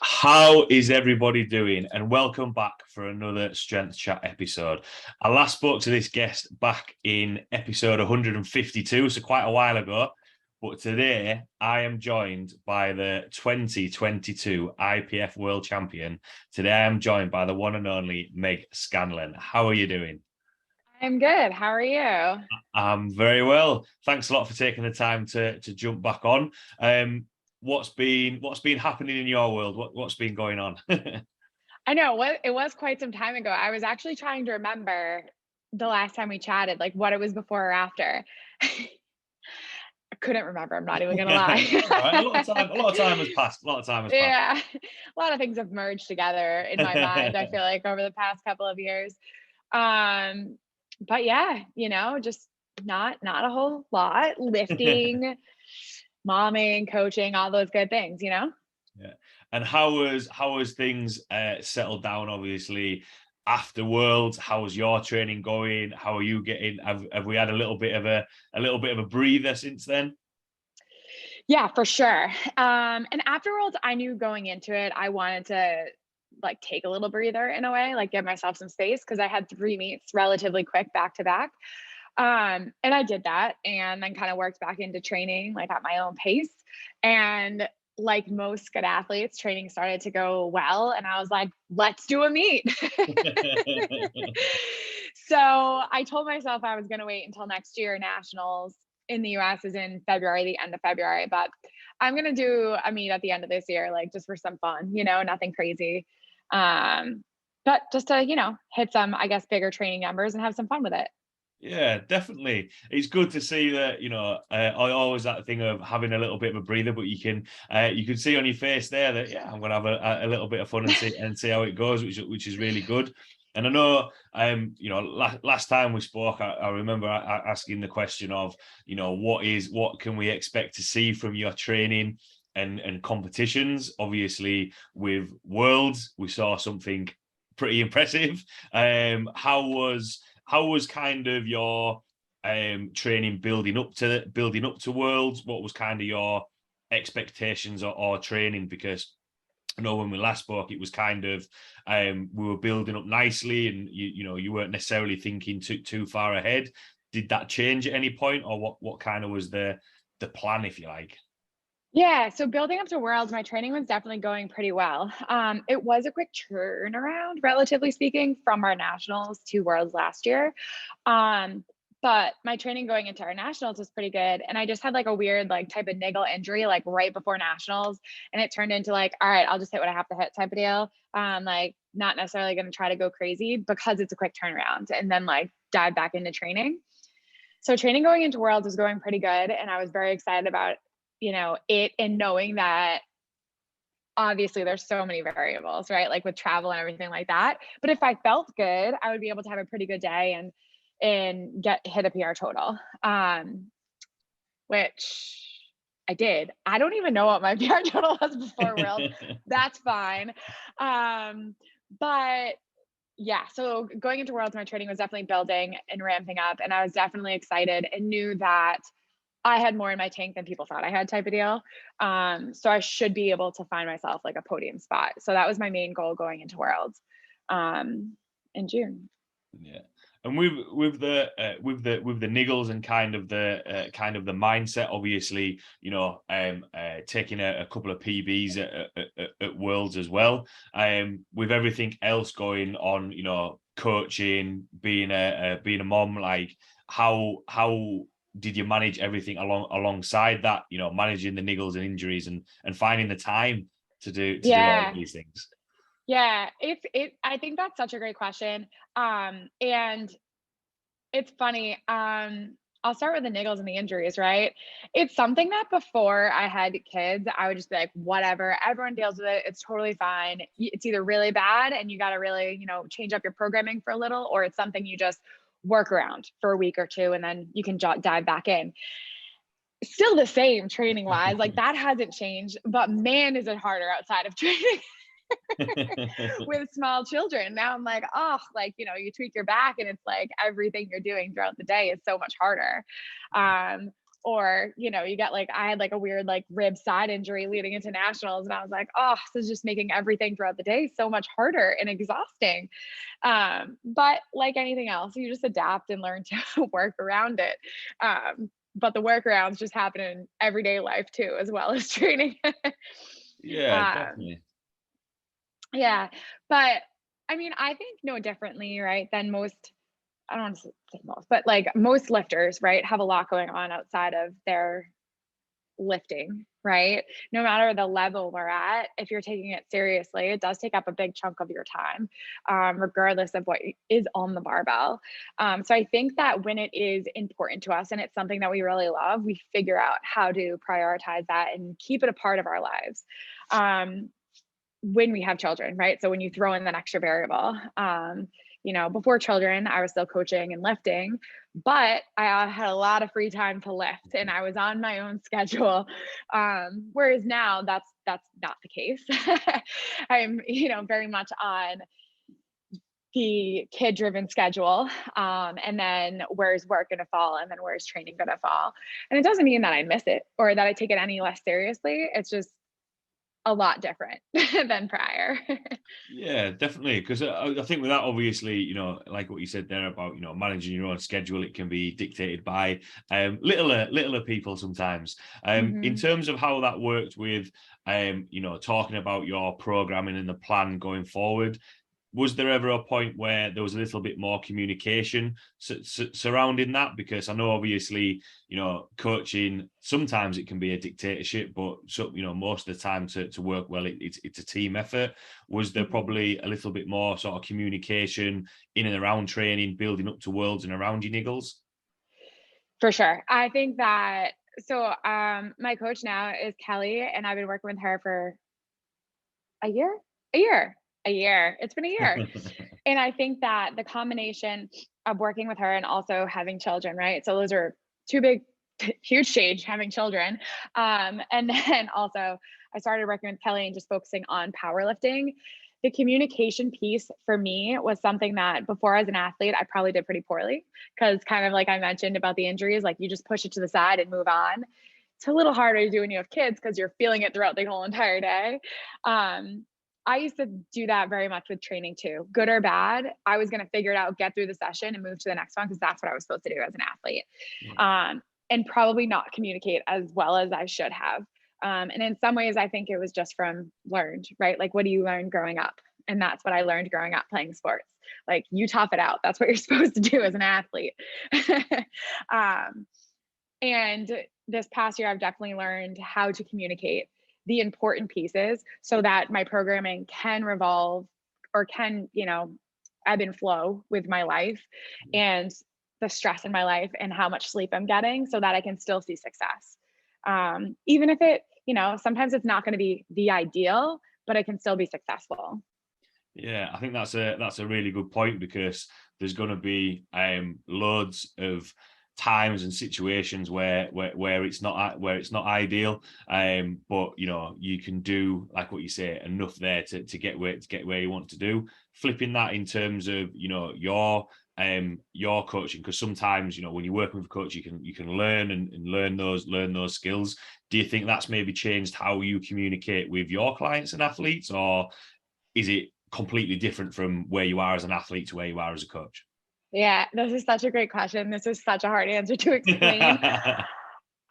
How is everybody doing? And welcome back for another Strength Chat episode. I last spoke to this guest back in episode 152, so quite a while ago. But today I am joined by the 2022 IPF World Champion. Today I am joined by the one and only Meg Scanlon. How are you doing? I'm good. How are you? I'm very well. Thanks a lot for taking the time to jump back on. What's been happening in your world? What's been going on? I know what it was quite some time ago. I was actually trying to remember the last time we chatted, like what it was before or after. I couldn't remember. I'm not even gonna All right, a lie. lot of time has passed. A lot of time has passed. Yeah, a lot of things have merged together in my mind. I feel like over the past couple of years. Um, but yeah, just not a whole lot. Lifting, momming, coaching, all those good things. Yeah. And how was things settled down? Obviously, after Worlds, how was your training going? How are you getting? Have we had a little bit of a breather since then? Yeah, for sure. And afterwards, I knew going into it, I wanted to like take a little breather in a way, like give myself some space because I had 3 meets relatively quick back to back. And I did that and then kind of worked back into training like at my own pace. And like most good athletes, training started to go well. And I was like, let's do a meet. So I told myself I was going to wait until next year. Nationals in the US is in February, the end of February, but I'm going to do a meet at the end of this year, like just for some fun, nothing crazy. But just to, hit some, I guess, bigger training numbers and have some fun with it. Yeah, definitely. It's good to see that, I always that thing of having a little bit of a breather, but you can see on your face there that, yeah, I'm going to have a little bit of fun and see how it goes, which is really good. And I know, last time we spoke, I remember asking the question of, what can we expect to see from your training and competitions? Obviously, with Worlds, we saw something pretty impressive. How was kind of your training building up to Worlds? What was kind of your expectations or training? Because I know when we last spoke, it was kind of we were building up nicely, and you weren't necessarily thinking too far ahead. Did that change at any point, or what kind of was the plan, if you like? Yeah, so building up to Worlds, my training was definitely going pretty well. It was a quick turnaround, relatively speaking, from our nationals to Worlds last year. Um, but my training going into our nationals was pretty good. And I just had like a weird like type of niggle injury like right before nationals. And it turned into like, all right, I'll just hit what I have to hit type of deal. Like not necessarily going to try to go crazy because it's a quick turnaround and then like dive back into training. So training going into Worlds was going pretty good. And I was very excited about, it and knowing that obviously there's so many variables, right? Like with travel and everything like that. But if I felt good, I would be able to have a pretty good day and hit a PR total. Which I did. I don't even know what my PR total was before World. That's fine. But yeah, so going into Worlds, my training was definitely building and ramping up, and I was definitely excited and knew that I had more in my tank than people thought I had type of deal. So I should be able to find myself like a podium spot. So that was my main goal going into Worlds in June. Yeah. And with the niggles and kind of the mindset, obviously, taking a couple of PBs at Worlds as well. With everything else going on, coaching, being a mom, like how did you manage everything alongside that? Managing the niggles and injuries and finding the time to do all of Yeah. these things. Yeah. I think that's such a great question. And it's funny. I'll start with the niggles and the injuries, right? It's something that before I had kids, I would just be like, whatever, everyone deals with it. It's totally fine. It's either really bad and you got to really, change up your programming for a little, or it's something you just work around for a week or two and then you can dive back in. Still the same training wise, like that hasn't changed, but man, is it harder outside of training. With small children. Now I'm like, oh, like, you tweak your back and it's like everything you're doing throughout the day is so much harder. Or, you know, you get like, I had like a weird like rib side injury leading into nationals. And I was like, oh, this is just making everything throughout the day so much harder and exhausting. But like anything else, you just adapt and learn to work around it. But the workarounds just happen in everyday life too, as well as training. Yeah, um, definitely. yeah. But I mean, I think no differently, right, than most, I don't want to say most, but like most lifters, right, have a lot going on outside of their lifting, right? No matter the level we're at, if you're taking it seriously, it does take up a big chunk of your time, regardless of what is on the barbell. So I think that when it is important to us and it's something that we really love, we figure out how to prioritize that and keep it a part of our lives. When we have children, right? So when you throw in that extra variable, you know, before children, I was still coaching and lifting, but I had a lot of free time to lift and I was on my own schedule. Whereas now that's not the case. I'm, you know, very much on the kid driven schedule. And then where's work going to fall? And then where's training going to fall? And it doesn't mean that I miss it or that I take it any less seriously. It's just a lot different than prior. Yeah, definitely. Because I think with that, obviously, you know, like what you said there about, you know, managing your own schedule, it can be dictated by littler people sometimes. In Mhm. terms of how that worked with, you know, talking about your programming and the plan going forward, was there ever a point where there was a little bit more communication surrounding that? Because I know obviously, you know, coaching, sometimes it can be a dictatorship, but so, you know, most of the time to work well, it's a team effort. Was there Mhm. probably a little bit more sort of communication in and around training, building up to worlds and around your niggles? For sure. I think that so my coach now is Kelly and I've been working with her for a year, a year, a year. It's been a year. And I think that the combination of working with her and also having children, right? So those are two big, huge change having children. And then also I started working with Kelly and just focusing on powerlifting. The communication piece for me was something that before as an athlete, I probably did pretty poorly because kind of like I mentioned about the injuries, like you just push it to the side and move on. It's a little harder to do when you have kids because you're feeling it throughout the whole entire day. Um, I used to do that very much with training too, good or bad. I was going to figure it out, get through the session and move to the next one because that's what I was supposed to do as an athlete. Yeah. And probably not communicate as well as I should have. And in some ways, I think it was just from learned, right? Like, what do you learn growing up? And that's what I learned growing up playing sports. Like, you tough it out. That's what you're supposed to do as an athlete. um, and this past year, I've definitely learned how to communicate the important pieces so that my programming can revolve or can, you know, ebb and flow with my life and the stress in my life and how much sleep I'm getting so that I can still see success. Even if it, you know, sometimes it's not going to be the ideal, but it can still be successful. Yeah, I think that's a really good point because there's going to be loads of times and situations where it's not ideal, but you know you can do like what you say enough there to get where you want to do. Flipping that in terms of you know your coaching, because sometimes you know when you're working with a coach you can learn and learn those skills. Do you think that's maybe changed how you communicate with your clients and athletes, or is it completely different from where you are as an athlete to where you are as a coach? Yeah, this is such a great question. This is such a hard answer to explain.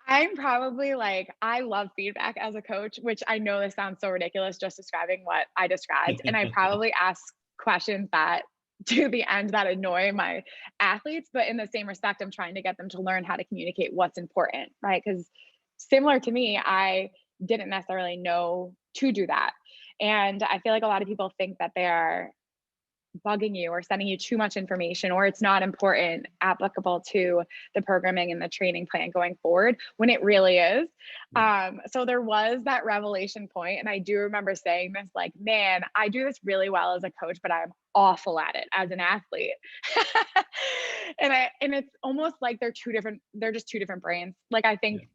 I'm probably like, I love feedback as a coach, which I know this sounds so ridiculous just describing what I described. And I probably ask questions that to the end that annoy my athletes, but in the same respect, I'm trying to get them to learn how to communicate what's important, right? Because similar to me, I didn't necessarily know to do that. And I feel like a lot of people think that they are bugging you or sending you too much information or it's not important applicable to the programming and the training plan going forward when it really is. So there was that revelation point and I do remember saying this like, man, I do this really well as a coach but I'm awful at it as an athlete. And it's almost like they're just two different brains. Like I think Yeah.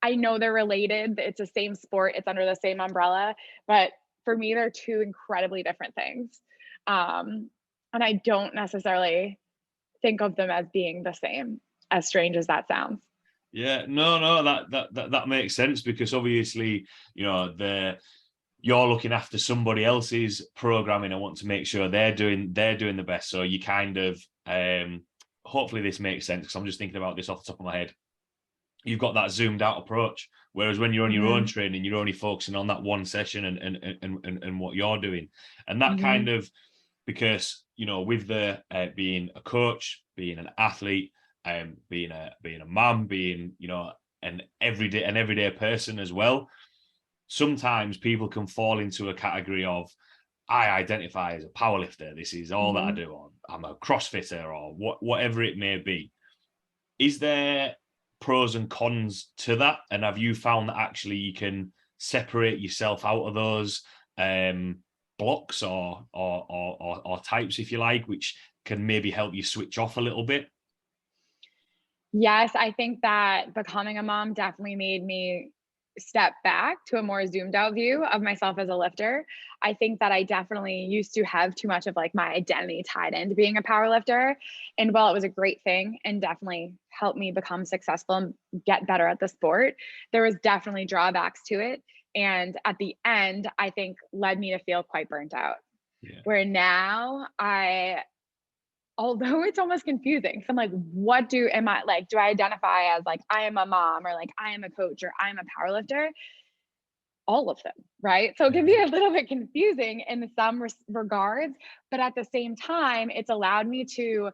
I know they're related, it's the same sport, it's under the same umbrella, but for me they're two incredibly different things. Um, and I don't necessarily think of them as being the same, as strange as that sounds. Yeah, no, that makes sense, because obviously, you know, you're looking after somebody else's programming and want to make sure they're doing the best. So you kind of, hopefully this makes sense, because I'm just thinking about this off the top of my head. You've got that zoomed out approach, whereas when you're on your own training, you're only focusing on that one session and what you're doing, and that kind of, because, you know, with the being a coach, being an athlete, being a mum, being, you know, an everyday person as well, sometimes people can fall into a category of, I identify as a powerlifter, this is all that I do, or I'm a CrossFitter, or whatever it may be. Is there pros and cons to that? And have you found that actually you can separate yourself out of those blocks or types, if you like, which can maybe help you switch off a little bit? Yes, I think that becoming a mom definitely made me step back to a more zoomed out view of myself as a lifter. I think that I definitely used to have too much of like my identity tied into being a power lifter. And while it was a great thing and definitely helped me become successful and get better at the sport, there was definitely drawbacks to it. And at the end, I think led me to feel quite burnt out. Yeah. Where now although it's almost confusing. So I'm like, am I like, do I identify as like, I am a mom, or like, I am a coach, or I'm a power lifter? All of them, right? So it can be a little bit confusing in some regards, but at the same time, it's allowed me to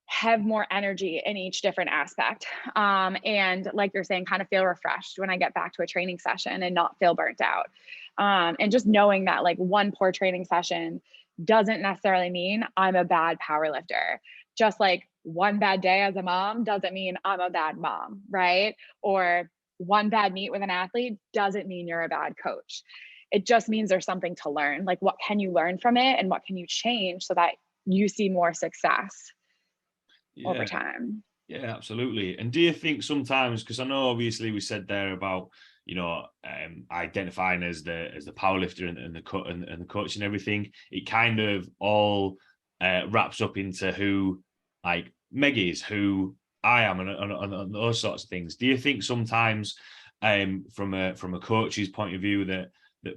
have more energy in each different aspect. And like you're saying, kind of feel refreshed when I get back to a training session and not feel burnt out. And just knowing that like one poor training session doesn't necessarily mean I'm a bad power lifter. Just like one bad day as a mom doesn't mean I'm a bad mom, right? Or one bad meet with an athlete doesn't mean you're a bad coach. It just means there's something to learn. Like, what can you learn from it, and what can you change so that you see more success over Yeah. time? Yeah, absolutely. And do you think sometimes, because I know obviously we said there about, you know, identifying as the powerlifter and the coach and everything, it kind of all wraps up into who like Meg is, who I am, and those sorts of things. Do you think sometimes, from a coach's point of view, that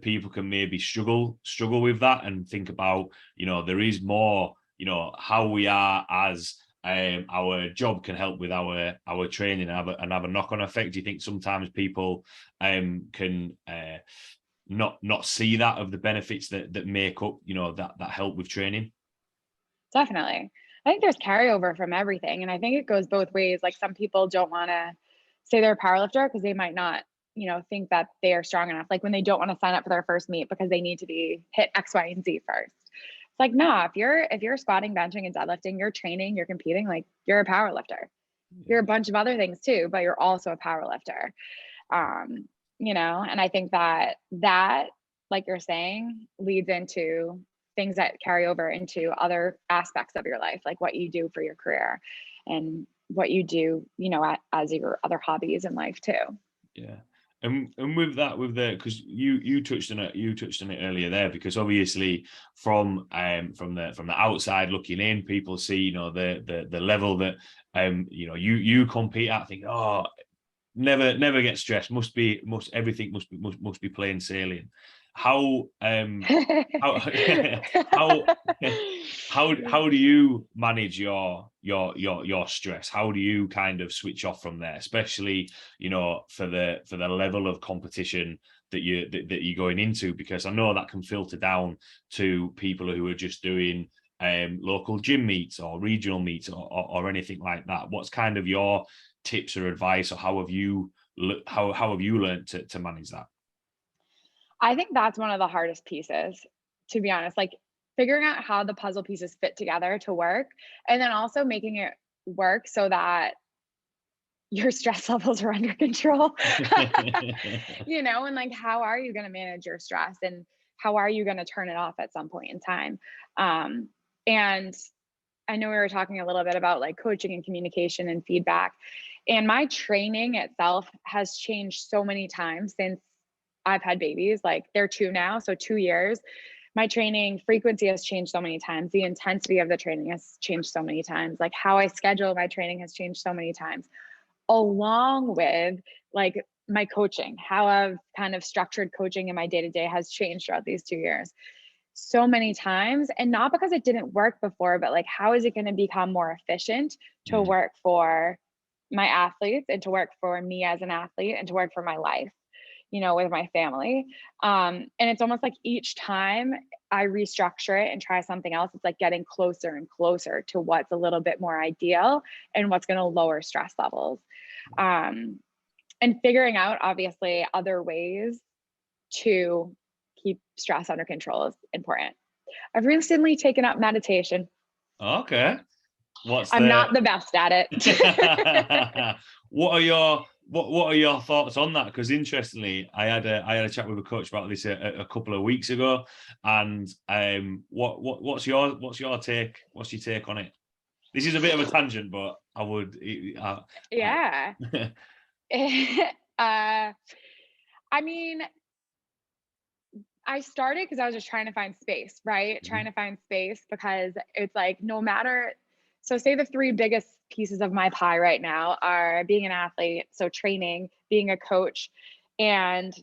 people can maybe struggle with that and think about, you know, there is more, you know, how we are as our job can help with our training and have a knock-on effect? Do you think sometimes people can not see that of the benefits that make up, you know, that help with training? Definitely. I think there's carryover from everything. And I think it goes both ways. Like, some people don't want to say they're a power lifter because they might not, think that they are strong enough. Like when they don't want to sign up for their first meet because they need to be hit X, Y, and Z first. It's like, no, if you're squatting, benching, and deadlifting, you're training, you're competing, like you're a power lifter. You're a bunch of other things too, but you're also a power lifter. And I think that like you're saying, leads into things that carry over into other aspects of your life, like what you do for your career and what you do, as your other hobbies in life too. Yeah. And with that, because you touched on it earlier there, because obviously from the outside looking in, people see, you know, the level that you compete at, think, oh, never get stressed, everything must be plain sailing. How how how do you manage your stress? How do you kind of switch off from there, especially, you know, for the level of competition that you're going into? Because I know that can filter down to people who are just doing local gym meets or regional meets or anything like that. What's kind of your tips or advice, or how have you learned to manage that? I think that's one of the hardest pieces, to be honest, like figuring out how the puzzle pieces fit together to work, and then also making it work so that your stress levels are under control. And like, how are you going to manage your stress, and how are you going to turn it off at some point in time? And I know we were talking a little bit about like coaching and communication and feedback, and my training itself has changed so many times since I've had babies. Like, they're 2 now, so 2 years. My training frequency has changed so many times. The intensity of the training has changed so many times. Like, how I schedule my training has changed so many times. along with like my coaching, how I've kind of structured coaching in my day-to-day has changed throughout these 2 years so many times. And not because it didn't work before, but like, how is it going to become more efficient to work for my athletes and to work for me as an athlete and to work for my life, with my family. And it's almost like each time I restructure it and try something else, it's like getting closer and closer to what's a little bit more ideal and what's going to lower stress levels. And figuring out, obviously, other ways to keep stress under control is important. I've recently taken up meditation. Okay. I'm not the best at it. What are your thoughts on that? Because interestingly, I had a chat with a coach about this a couple of weeks ago, and what's your take? What's your take on it? This is a bit of a tangent, but I would. Yeah. I mean, I started because I was just trying to find space, right? Mm-hmm. Trying to find space because it's like, no matter, so say the 3 biggest pieces of my pie right now are being an athlete, so training, being a coach, and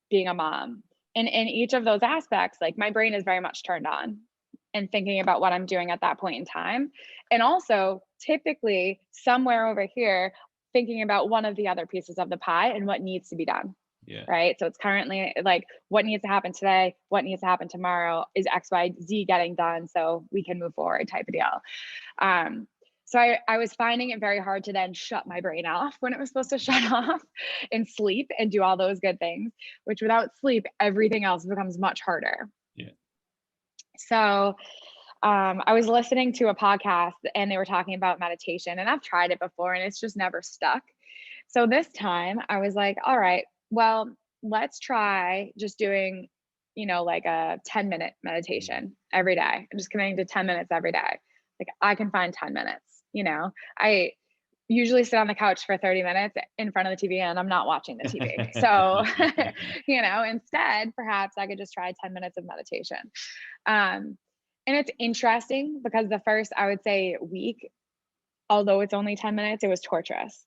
being a mom. And in each of those aspects, like my brain is very much turned on and thinking about what I'm doing at that point in time. And also typically somewhere over here, thinking about one of the other pieces of the pie and what needs to be done. Yeah. Right. So it's currently like, what needs to happen today? What needs to happen tomorrow? Is X, Y, Z getting done so we can move forward type of deal. So I was finding it very hard to then shut my brain off when it was supposed to shut off and sleep and do all those good things, which without sleep, everything else becomes much harder. Yeah. So I was listening to a podcast and they were talking about meditation, and I've tried it before and it's just never stuck. So this time I was like, all right, well, let's try just doing, like a 10-minute meditation every day. I'm just committing to 10 minutes every day. Like I can find 10 minutes, I usually sit on the couch for 30 minutes in front of the TV and I'm not watching the TV. So, instead, perhaps I could just try 10 minutes of meditation. And it's interesting because the first, I would say, week, although it's only 10 minutes, it was torturous.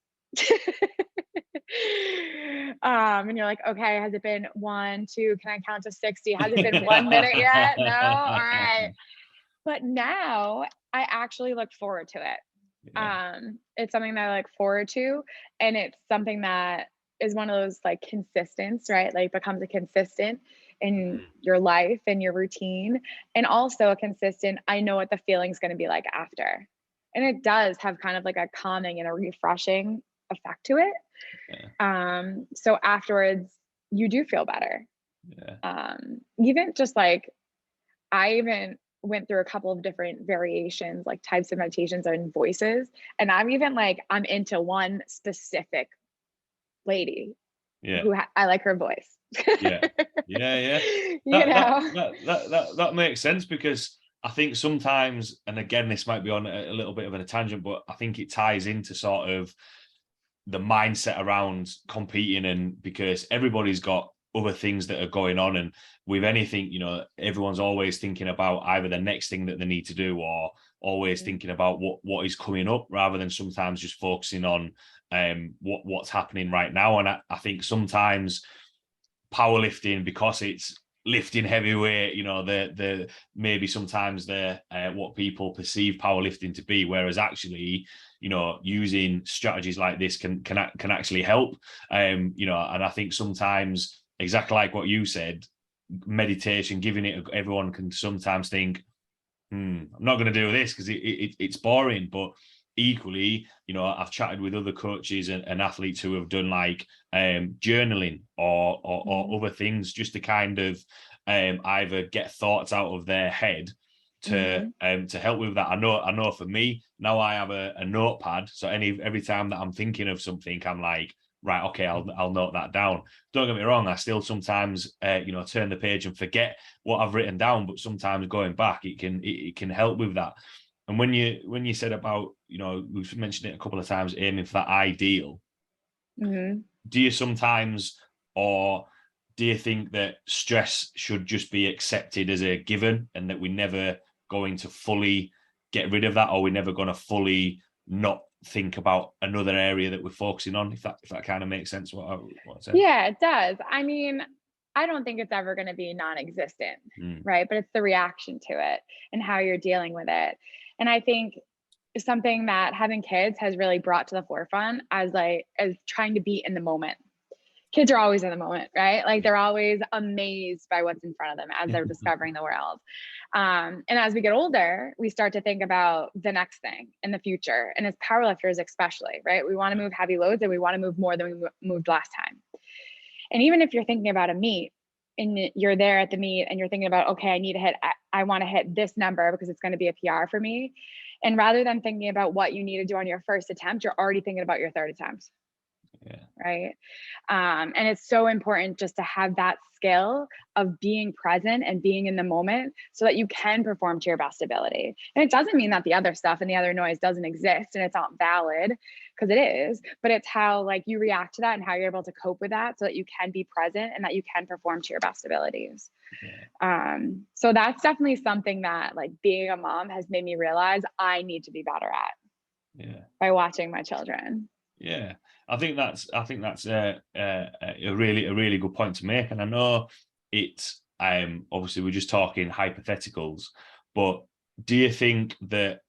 And you're like, okay, has it been 1, 2, can I count to 60? Has it been 1 minute yet? No. All right. But now I actually look forward to it. Yeah. It's something that I look forward to. And it's something that is one of those like consistents, right? Like becomes a consistent in your life and your routine. And also a consistent, I know what the feeling's going to be like after. And it does have kind of like a calming and a refreshing effect to it. Yeah. So afterwards you do feel better. Yeah. Even just like, I even went through a couple of different variations, like types of meditations and voices. And I'm even like, I'm into one specific lady. Yeah. Who I like her voice. Yeah. That makes sense, because I think sometimes, and again, this might be on a little bit of a tangent, but I think it ties into sort of the mindset around competing, and because everybody's got other things that are going on, and with anything, everyone's always thinking about either the next thing that they need to do or always thinking about what is coming up, rather than sometimes just focusing on what's happening right now. And I think sometimes powerlifting, because it's lifting heavyweight, the maybe sometimes the what people perceive powerlifting to be, whereas actually, using strategies like this can actually help. And I think sometimes, exactly like what you said, meditation, giving it, everyone can sometimes think, I'm not going to do this because it's boring. But equally, I've chatted with other coaches and athletes who have done like journaling or other things, just to kind of either get thoughts out of their head to help with that. I know for me now, I have a notepad, so every time that I'm thinking of something, I'm like, right, okay, I'll note that down. Don't get me wrong, I still sometimes turn the page and forget what I've written down, but sometimes going back, it can help with that. And when you said about, we've mentioned it a couple of times, aiming for that ideal, do you sometimes, or do you think that stress should just be accepted as a given, and that we're never going to fully get rid of that, or we're never going to fully not think about another area that we're focusing on, if that kind of makes sense, what I said. Yeah, it does. I mean, I don't think it's ever going to be non-existent, right? But it's the reaction to it and how you're dealing with it. And I think something that having kids has really brought to the forefront as trying to be in the moment. Kids are always in the moment, right? Like they're always amazed by what's in front of them as they're discovering the world. And as we get older, we start to think about the next thing in the future. And as powerlifters, especially, right? We want to move heavy loads and we want to move more than we moved last time. And even if you're thinking about a meet and you're there at the meet and you're thinking about, okay, I want to hit this number because it's going to be a PR for me. And rather than thinking about what you need to do on your first attempt, you're already thinking about your third attempt. Yeah. Right. And it's so important just to have that skill of being present and being in the moment so that you can perform to your best ability. And it doesn't mean that the other stuff and the other noise doesn't exist and it's not valid, because it is, but it's how like you react to that and how you're able to cope with that so that you can be present and that you can perform to your best abilities. Yeah. So that's definitely something that like being a mom has made me realize I need to be better at by watching my children. Yeah, I think that's a really good point to make, and I know it's obviously we're just talking hypotheticals, but do you think that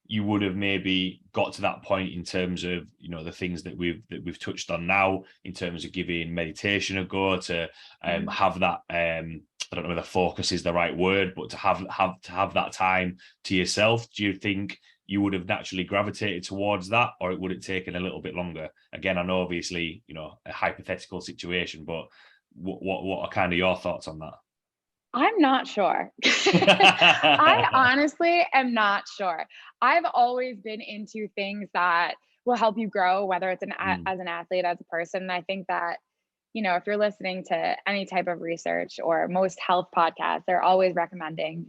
you would have maybe got to that point in terms of the things that we've touched on now, in terms of giving meditation a go, to have that I don't know whether focus is the right word, but to have that time to yourself? Do you think you would have naturally gravitated towards that, or would it taken a little bit longer? Again, I know obviously, a hypothetical situation, but what are kind of your thoughts on that? I'm not sure. I honestly am not sure. I've always been into things that will help you grow, whether it's as an athlete, as a person. And I think that, if you're listening to any type of research or most health podcasts, they're always recommending,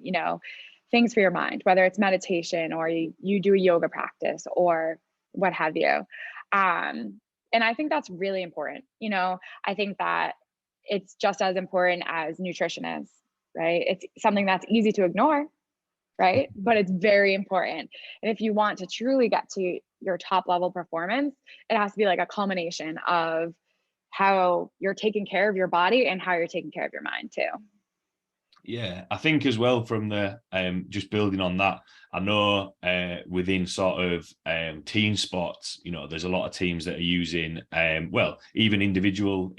things for your mind, whether it's meditation or you do a yoga practice or what have you. And I think that's really important. I think that it's just as important as nutrition is, right? It's something that's easy to ignore, right? But it's very important. And if you want to truly get to your top level performance, it has to be like a culmination of how you're taking care of your body and how you're taking care of your mind too. Yeah, I think as well, from the just building on that, I know within sort of team sports, there's a lot of teams that are using even individual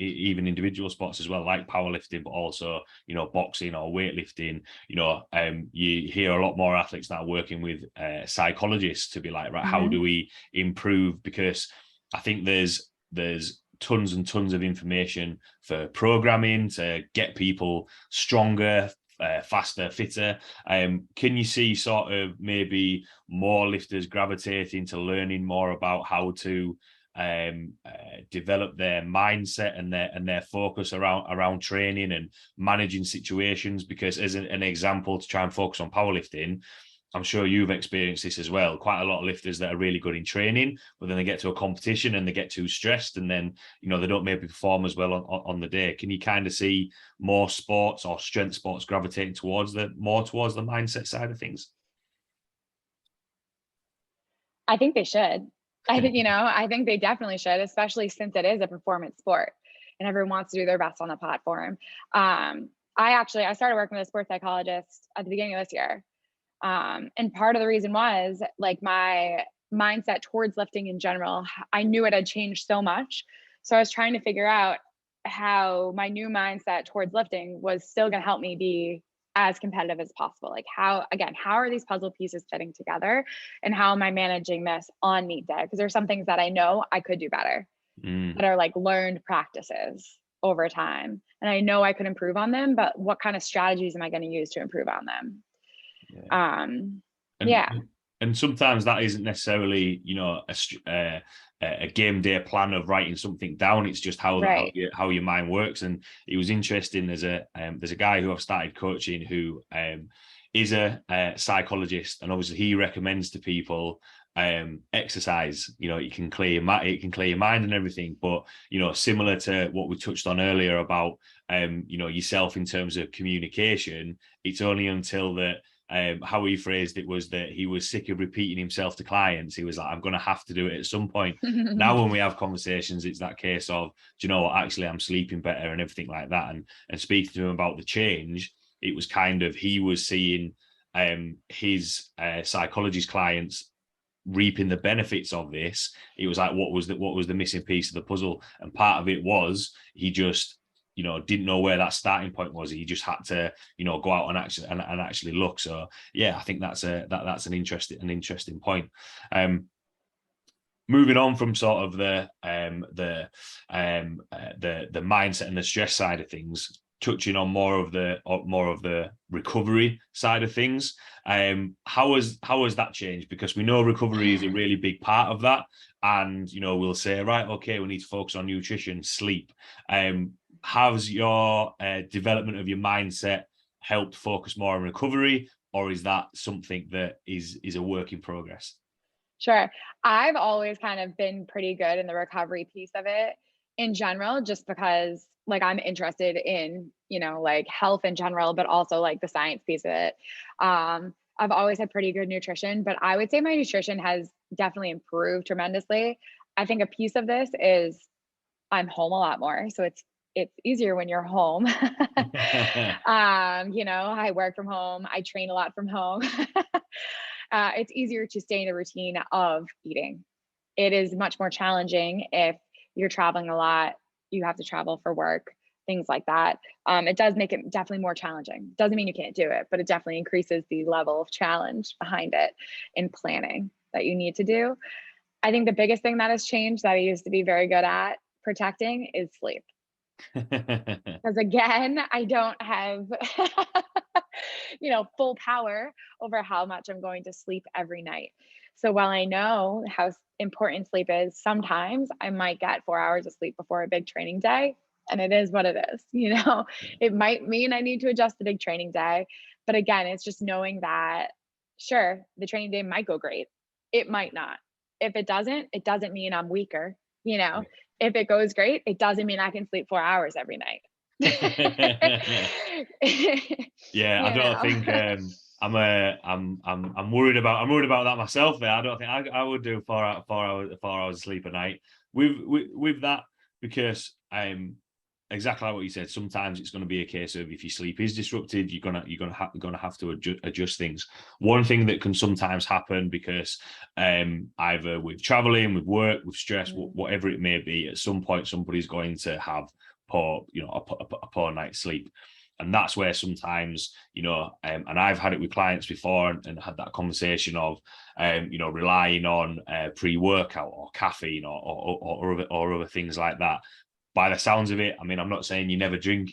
sports as well, like powerlifting, but also boxing or weightlifting. You hear a lot more athletes that are working with psychologists to be like, right, how do we improve? Because I think there's tons and tons of information for programming to get people stronger, faster, fitter. Can you see sort of maybe more lifters gravitating to learning more about how to develop their mindset and their focus around training and managing situations? Because as an example, to try and focus on powerlifting, I'm sure you've experienced this as well. Quite a lot of lifters that are really good in training, but then they get to a competition and they get too stressed, and then they don't maybe perform as well on the day. Can you kind of see more sports or strength sports gravitating towards the mindset side of things? I think they should. I think they definitely should, especially since it is a performance sport and everyone wants to do their best on the platform. I started working with a sports psychologist at the beginning of this year. And part of the reason was like my mindset towards lifting in general. I knew it had changed so much. So I was trying to figure out how my new mindset towards lifting was still going to help me be as competitive as possible. Like how are these puzzle pieces fitting together, and how am I managing this on meet day? Because there's some things that I know I could do better that are like learned practices over time. And I know I could improve on them, but what kind of strategies am I going to use to improve on them? And sometimes that isn't necessarily a game day plan of writing something down. It's just how your mind works. And it was interesting. There's a guy who I've started coaching who is a psychologist, and obviously he recommends to people exercise. You can clear your mind and everything, but similar to what we touched on earlier about yourself in terms of communication, it's only until that how he phrased it was that he was sick of repeating himself to clients. He was like, I'm going to have to do it at some point. Now, when we have conversations, it's that case of, do you know what, actually, I'm sleeping better and everything like that. And speaking to him about the change, it was kind of, he was seeing his psychologist clients reaping the benefits of this. It was like, what was the missing piece of the puzzle? And part of it was he just, didn't know where that starting point was. He just had to, go out and actually look. So yeah, I think that's an interesting point. Moving on from sort of the mindset and the stress side of things, touching on more of the recovery side of things. How has that changed? Because we know recovery is a really big part of that. And, we'll say, right, okay, we need to focus on nutrition, sleep. How's your development of your mindset helped focus more on recovery? Or is that something that is a work in progress? Sure. I've always kind of been pretty good in the recovery piece of it in general, just because like I'm interested in, like health in general, but also like the science piece of it. I've always had pretty good nutrition, but I would say my nutrition has definitely improved tremendously. I think a piece of this is I'm home a lot more. So it's easier when you're home. I work from home. I train a lot from home. It's easier to stay in the routine of eating. It is much more challenging if you're traveling a lot, you have to travel for work, things like that. It does make it definitely more challenging. Doesn't mean you can't do it, but it definitely increases the level of challenge behind it in planning that you need to do. I think the biggest thing that has changed that I used to be very good at protecting is sleep. Because again, I don't have, full power over how much I'm going to sleep every night. So while I know how important sleep is, sometimes I might get 4 hours of sleep before a big training day. And it is what it is. It might mean I need to adjust the big training day. But again, it's just knowing that, sure, the training day might go great. It might not. If it doesn't mean I'm weaker. If it goes great, it doesn't mean I can sleep 4 hours every night. Yeah, I don't think I'm worried about that myself there. I don't think I would do 4 hours of sleep a night with that, because exactly like what you said, sometimes it's going to be a case of if your sleep is disrupted, you're gonna have to adjust things. One thing that can sometimes happen, because either with traveling, with work, with stress, whatever it may be, at some point somebody's going to have a poor night's sleep. And that's where sometimes, and I've had it with clients before and had that conversation of, relying on pre-workout or caffeine or other things like that. By the sounds of it, I mean, I'm not saying you never drink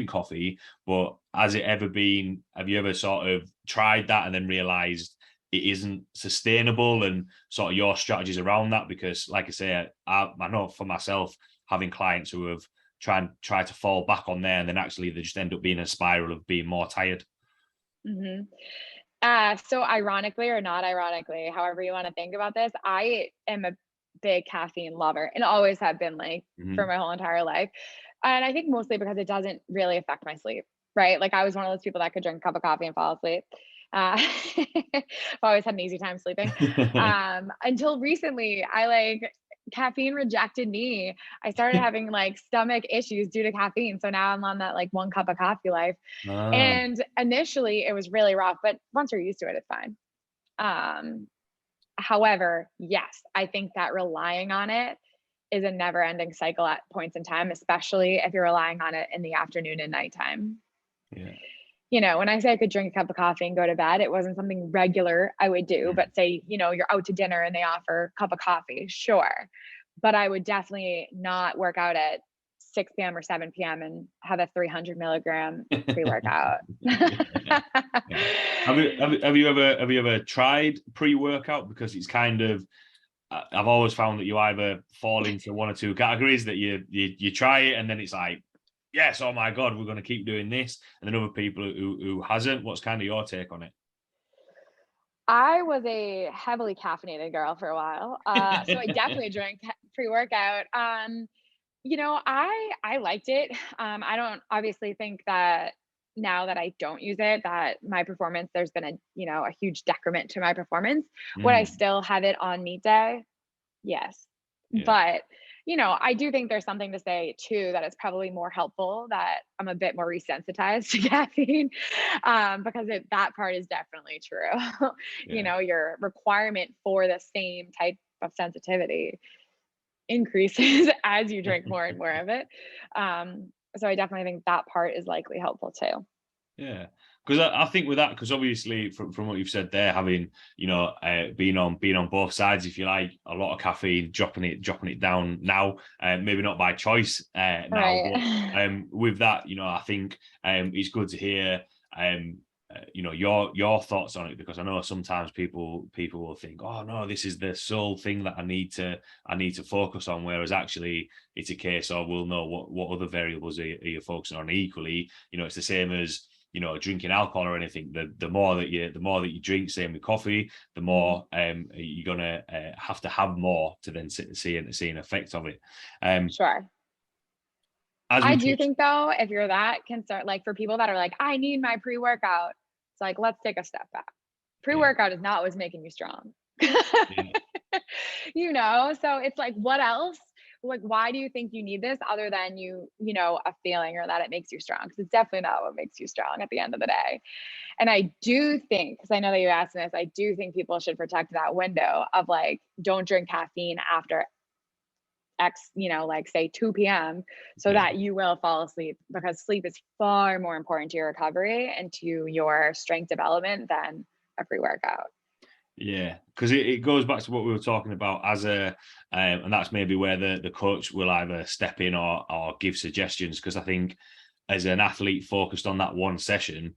coffee, but have you ever sort of tried that and then realized it isn't sustainable, and sort of your strategies around that? Because like I say, I know for myself, having clients who have try to fall back on there, and then actually they just end up being a spiral of being more tired. Mm-hmm. So ironically or not ironically, however you want to think about this, I am a big caffeine lover and always have been, like, for my whole entire life. And I think mostly because it doesn't really affect my sleep, right? Like I was one of those people that could drink a cup of coffee and fall asleep. I've always had an easy time sleeping. Until recently, caffeine rejected me. I started having like stomach issues due to caffeine. So now I'm on that like 1 cup of coffee life. And initially it was really rough, but once you're used to it, it's fine. However, yes, I think that relying on it is a never ending cycle at points in time, especially if you're relying on it in the afternoon and nighttime. Yeah. When I say I could drink a cup of coffee and go to bed, it wasn't something regular I would do, but say, you're out to dinner and they offer a cup of coffee, sure. But I would definitely not work out at 6 p.m. or 7 p.m. and have a 300 milligram pre-workout. Have you ever tried pre-workout? Because it's kind of, I've always found that you either fall into one or two categories, that you try it and then it's like, yes, oh my God, we're going to keep doing this. And then other people who hasn't. What's kind of your take on it? I was a heavily caffeinated girl for a while. So I definitely drank pre-workout. I liked it. I don't obviously think that now that I don't use it, that my performance, there's been a, a huge decrement to my performance. Would I Mm, still have it on meet day? Yes. yeah. But, I do think there's something to say too, that it's probably more helpful that I'm a bit more resensitized to caffeine, because that part is definitely true. Yeah. Your requirement for the same type of sensitivity increases as you drink more and more of it. So I definitely think that part is likely helpful too. Yeah, because I think with that, because obviously from what you've said there, having being on both sides, if you like, a lot of caffeine, dropping it down now, maybe not by choice now, but Right. with that, I think it's good to hear your thoughts on it, because I know sometimes people will think, oh no, this is the sole thing that I need to focus on, whereas actually it's a case of, we'll know what other variables are you focusing on. Equally, it's the same as drinking alcohol or anything. The more that you drink, same with coffee, the Mhm. more you're gonna have to have more to then see an effect of it. Sure. As I we do touched. think though, if you're that concerned, like for people that are like, I need my pre-workout, it's like, let's take a step back. Yeah, Pre-workout is not what's making you strong. yeah, So it's like, what else? Like, why do you think you need this other than a feeling or that it makes you strong? Because it's definitely not what makes you strong at the end of the day. And I do think, because I know that you asked me this, I do think people should protect that window of like, don't drink caffeine after X, like say 2 p.m., so yeah. that you will fall asleep, because sleep is far more important to your recovery and to your strength development than a pre workout. Yeah, because it goes back to what we were talking about as and that's maybe where the coach will either step in or give suggestions. Because I think as an athlete focused on that one session,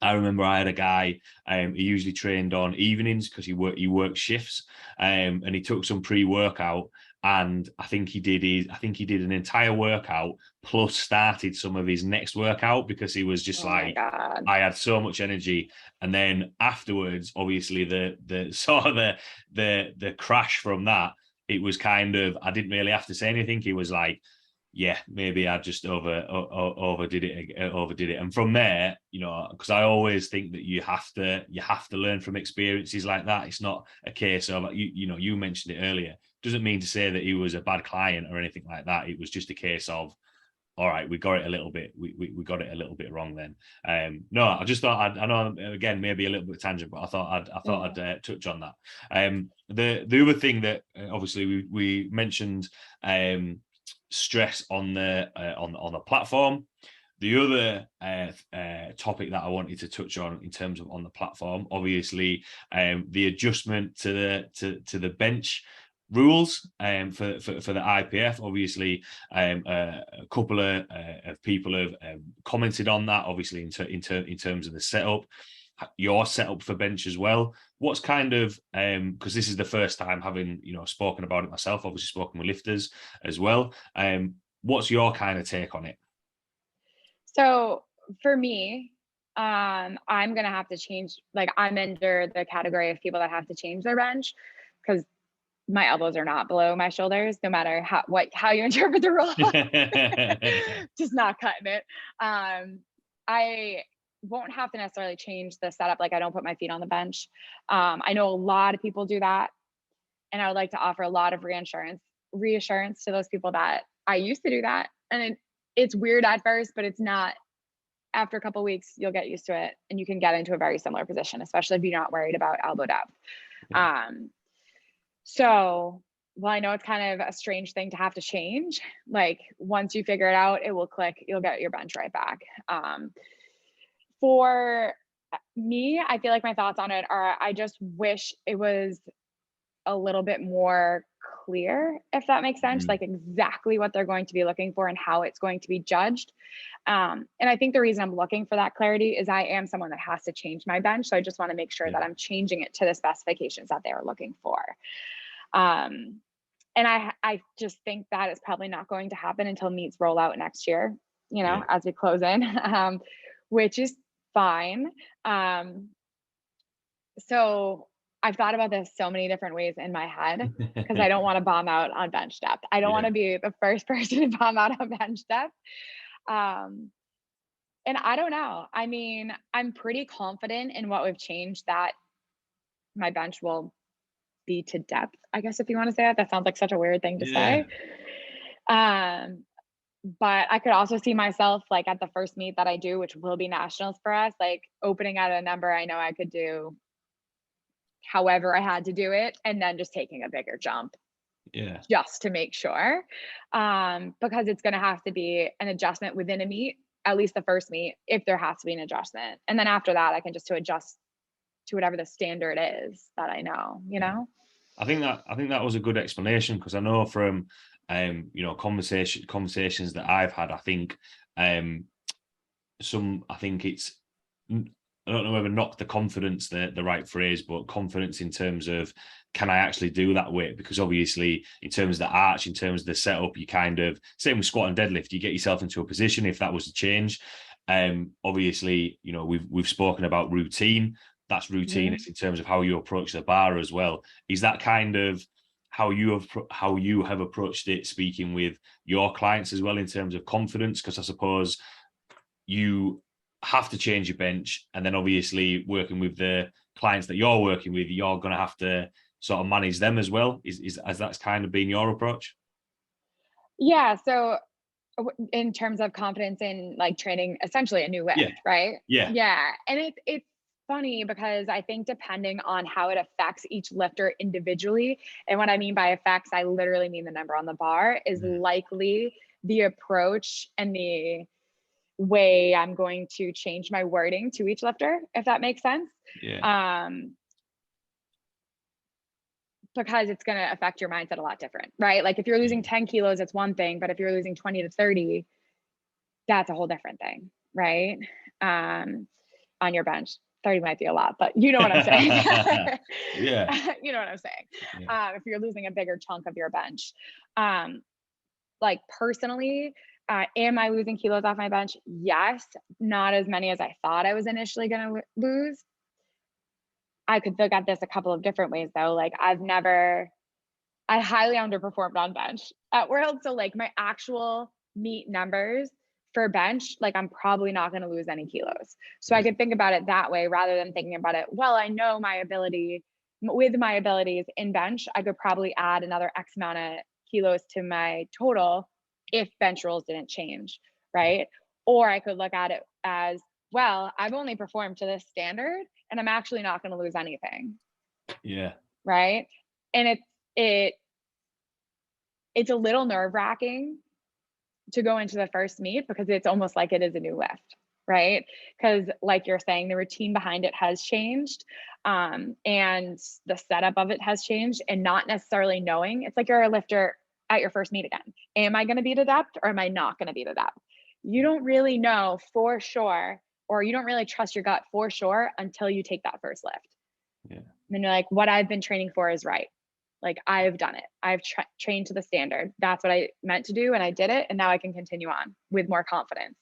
I remember I had a guy, he usually trained on evenings because he worked shifts, and he took some pre-workout, and I think he did an entire workout plus started some of his next workout, because he was just Oh my like, God. I had so much energy. And then afterwards, obviously the sort of the crash from that, it was kind of, I didn't really have to say anything. He was like, yeah, maybe I just overdid it. And from there, because I always think that you have to learn from experiences like that. It's not a case of, you mentioned it earlier. Doesn't mean to say that he was a bad client or anything like that. It was just a case of, all right, we got it a little bit. We got it a little bit wrong then. No, I just thought I know, again, maybe a little bit tangent, but I thought Yeah. I'd touch on that. The other thing that obviously we mentioned, stress on the platform. The other topic that I wanted to touch on in terms of on the platform, obviously, the adjustment to the bench rules for the IPF. Obviously, a couple of people have commented on that. Obviously, in terms of the setup, your setup for bench as well. What's kind of, because this is the first time having spoken about it myself. Obviously, spoken with lifters as well. What's your kind of take on it? So for me, I'm gonna have to change. Like, I'm under the category of people that have to change their bench, because my elbows are not below my shoulders, no matter how you interpret the rule. Just not cutting it. I won't have to necessarily change the setup. Like, I don't put my feet on the bench. I know a lot of people do that, and I would like to offer a lot of reassurance to those people that I used to do that, and it's weird at first, but it's not. After a couple weeks, you'll get used to it, and you can get into a very similar position, especially if you're not worried about elbow depth. Yeah, Um, so, well, I know it's kind of a strange thing to have to change. Like, once you figure it out, it will click. You'll get your bench right back. For me, I feel like my thoughts on it are, I just wish it was a little bit more clear, if that makes sense, mm, like exactly what they're going to be looking for and how it's going to be judged. And I think the reason I'm looking for that clarity is I am someone that has to change my bench. So I just want to make sure yeah, that I'm changing it to the specifications that they are looking for. Um, and I just think that is probably not going to happen until meets roll out next year, yeah. as we close in, which is fine. Um, so I've thought about this so many different ways in my head, because I don't want to bomb out on bench depth. I don't want Yeah, to be the first person to bomb out on bench depth. Um, And I don't know. I mean, I'm pretty confident in what we've changed that my bench will be to depth, I guess, if you want to say that. That sounds like such a weird thing to Yeah. say. Um, but I could also see myself like at the first meet that I do, which will be nationals for us, like opening at a number I know I could do however I had to do it, and then just taking a bigger jump Yeah. just to make sure. Because it's going to have to be an adjustment within a meet, at least the first meet, if there has to be an adjustment. And then after that, I can just to adjust to whatever the standard is that I know, you Yeah. know? I think that was a good explanation, because I know from conversations that I've had, I think I think it's, I don't know whether knock the confidence the right phrase, but confidence in terms of, can I actually do that weight? Because obviously, in terms of the arch, in terms of the setup, you kind of, same with squat and deadlift, you get yourself into a position if that was to change. Obviously, we've spoken about routine. That's routine. Mhm. It's in terms of how you approach the bar as well. Is that kind of how you have approached it, speaking with your clients as well, in terms of confidence? Because I suppose you have to change your bench, and then obviously working with the clients that you're working with, you're going to have to sort of manage them as well. Is as that's kind of been your approach? Yeah. So, in terms of confidence in like training essentially a new Yeah, lift, right? yeah, Yeah. And it's funny because I think depending on how it affects each lifter individually, and what I mean by affects, I literally mean the number on the bar, is likely the approach and the way I'm going to change my wording to each lifter, if that makes sense. yeah, Um, because it's going to affect your mindset a lot different, right? Like if you're yeah, losing 10 kilos, it's one thing, but if you're losing 20 to 30, that's a whole different thing, right? Um, on your bench. 30 might be a lot, but you know what I'm saying. yeah, You know what I'm saying. yeah, If you're losing a bigger chunk of your bench. Um, like personally, am I losing kilos off my bench? Yes, not as many as I thought I was initially going to lose. I could look at this a couple of different ways though. Like I highly underperformed on bench at World. So like my actual meet numbers for bench, like I'm probably not going to lose any kilos. So I yeah, could think about it that way rather than thinking about it, well, I know my ability with my abilities in bench, I could probably add another X amount of kilos to my total if bench rules didn't change, right? Or I could look at it as, well, I've only performed to this standard and I'm actually not going to lose anything, yeah, right? And it it's a little nerve-wracking to go into the first meet because it's almost like it is a new lift, right? Because like you're saying, the routine behind it has changed, and the setup of it has changed, and not necessarily knowing. It's like you're a lifter at your first meet again. Am I going to be to depth or am I not going to be to depth? You don't really know for sure, or you don't really trust your gut for sure until you take that first lift. yeah, And then you're like, what I've been training for is right. Like I've done it. I've trained to the standard. That's what I meant to do. And I did it. And now I can continue on with more confidence.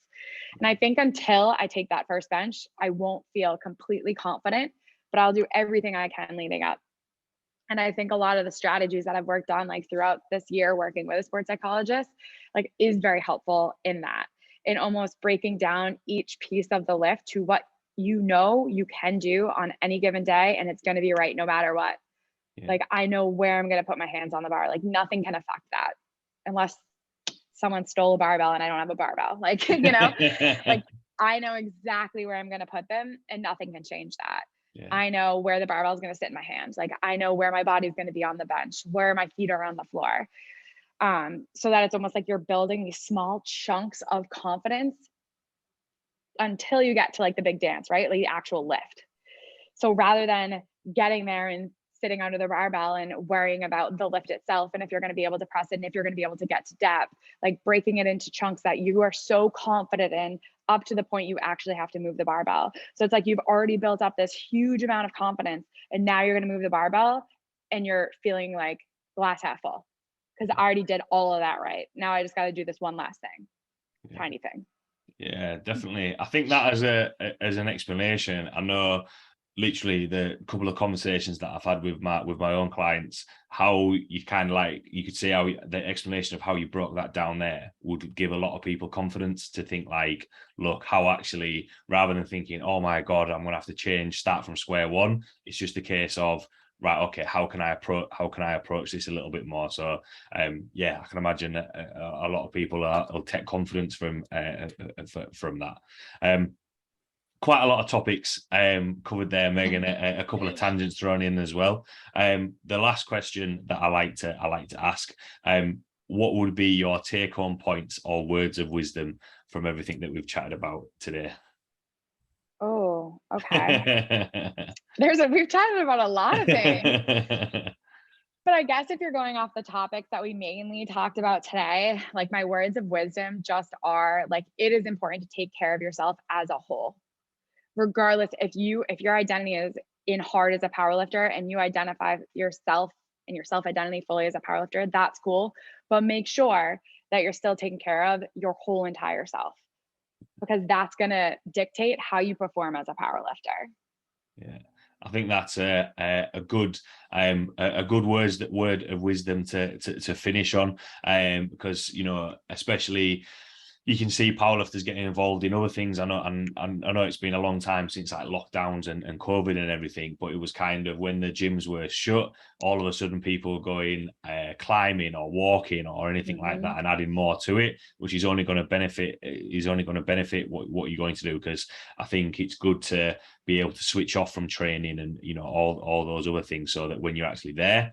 And I think until I take that first bench, I won't feel completely confident, but I'll do everything I can leading up. And I think a lot of the strategies that I've worked on, like throughout this year, working with a sports psychologist, like is very helpful in that, in almost breaking down each piece of the lift to what you know you can do on any given day. And it's going to be right no matter what. yeah. Like I know where I'm going to put my hands on the bar. Like nothing can affect that unless someone stole a barbell and I don't have a barbell. Like, like I know exactly where I'm going to put them and nothing can change that. Yeah, I know where the barbell is going to sit in my hands. Like I know where my body's going to be on the bench, where my feet are on the floor. So that it's almost like you're building these small chunks of confidence until you get to like the big dance, right? Like the actual lift. So rather than getting there and sitting under the barbell and worrying about the lift itself and if you're going to be able to press it and if you're going to be able to get to depth, like breaking it into chunks that you are so confident in up to the point you actually have to move the barbell. So it's like you've already built up this huge amount of confidence and now you're going to move the barbell and you're feeling like glass half full because I already did all of that right. Now I just got to do this one last thing, yeah. tiny thing. Yeah, definitely. I think that as an explanation, I know literally the couple of conversations that I've had with my own clients, how you kind of like, you could see how the explanation of how you broke that down there would give a lot of people confidence to think like, look, how actually, rather than thinking, oh my God, I'm gonna have to change, start from square one, it's just a case of, right, okay, how can I approach this a little bit more? So yeah, I can imagine a lot of people will take confidence from that. Quite a lot of topics covered there, Megan. A couple of tangents thrown in as well. The last question that I like to ask: what would be your take-home points or words of wisdom from everything that we've chatted about today? Oh, okay. We've chatted about a lot of things. But I guess if you're going off the topics that we mainly talked about today, like my words of wisdom just are like, it is important to take care of yourself as a whole. Regardless, if your identity is in hard as a powerlifter and you identify yourself and your self identity fully as a powerlifter, that's cool. But make sure that you're still taking care of your whole entire self, because that's going to dictate how you perform as a powerlifter. Yeah, I think that's a good word of wisdom to finish on, because you know, especially you can see powerlifters getting involved in other things. I know, and I know it's been a long time since like lockdowns and COVID and everything, but it was kind of when the gyms were shut, all of a sudden people were going climbing or walking or anything like that, and adding more to it, which is only going to benefit what you're going to do. Because I think it's good to be able to switch off from training and, you know, all those other things, so that when you're actually there,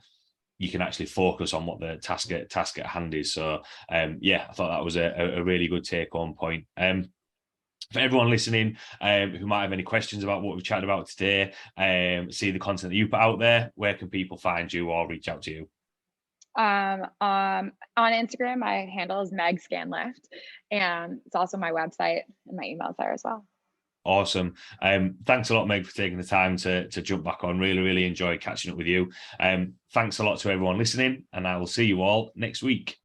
you can actually focus on what the task at hand is. So yeah, I thought that was a really good take home point. For everyone listening who might have any questions about what we've chatted about today, see the content that you put out there, where can people find you or reach out to you? On Instagram, my handle is Meg Scanlon, and it's also my website, and my email's there as well. Awesome. Thanks a lot, Meg, for taking the time to jump back on. Really enjoyed catching up with you. Thanks a lot to everyone listening, and I will see you all next week.